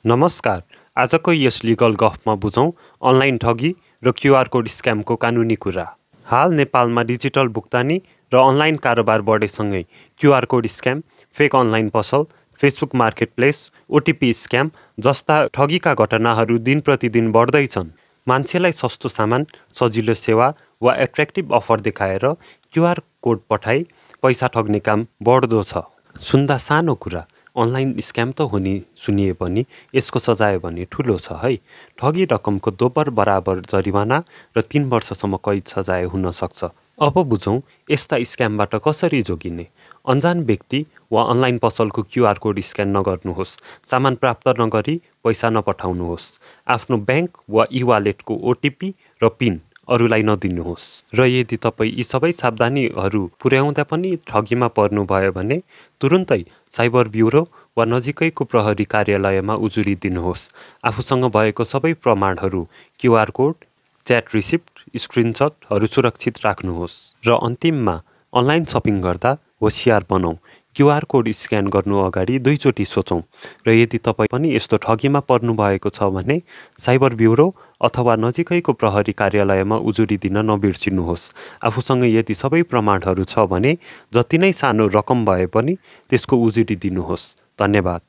नमस्कार। आजको यस legal गफमा बुझौँ online ठगी र क्युआर कोड स्क्यामको कानुनी कुरा। हाल नेपालमा डिजिटल भुक्तानी र अनलाइन कारोबार बढेसँगै QR code scam, fake online पसल, फेसबुक मार्केटप्लेस, ओटिपी स्क्याम जस्ता ठगीका घटनाहरू दिन प्रतिदिन बढ्दैछन्। मान्छेलाई सस्तो सामान, सजिलो सेवा वा एट्र्याक्टिभ अफर देखाएर क्युआर कोड पठाई पैसा ठग्ने काम बढ्दो छ। सुन्दा सानो कुरा, अनलाइन स्क्याम त हो नि सुनिए पनि यसको सजाय भने ठुलो छ है। ठगी रकमको दोब्बर बराबर जरिवाना र 3 वर्षसम्म कैद सजाय हुन सक्छ। अब बुझौँ यस्ता स्क्यामबाट कसरी जोगिने। अन्जान व्यक्ति वा अनलाइन पसलको क्युआर कोड स्क्यान नगर्नुहोस्। सामान प्राप्त नगरी पैसा नपठाउनुहोस्। आफ्नो ब्याङ्क वा ई-वालेटको ओटिपी र पिन अरूलाई नदिनुहोस्। र यदि तपाईँ यी सबै सावधानीहरू पुर्याउँदा पनि ठगीमा पर्नुभयो भने तुरुन्तै साइबर ब्युरो वा नजिकैको प्रहरी कार्यालयमा उजुरी दिनुहोस्। आफूसँग भएको सबै प्रमाणहरू, क्युआर कोड, च्याट रिसिप्ट, स्क्रिनसटहरू सुरक्षित राख्नुहोस्। र अन्तिममा अनलाइन सपिङ गर्दा होसियार बनौँ। क्युआर कोड स्क्यान गर्नु अगाडि 2 चोटि सोचौँ। र यदि तपाईँ पनि यस्तो ठगीमा पर्नुभएको छ भने साइबर ब्युरो अथवा नजिकैको प्रहरी कार्यालयमा उजुरी दिन नबिर्सिनुहोस्। आफूसँग यदि सबै प्रमाणहरू छ भने जति नै सानो रकम भए पनि त्यसको उजुरी दिनुहोस्। धन्यवाद।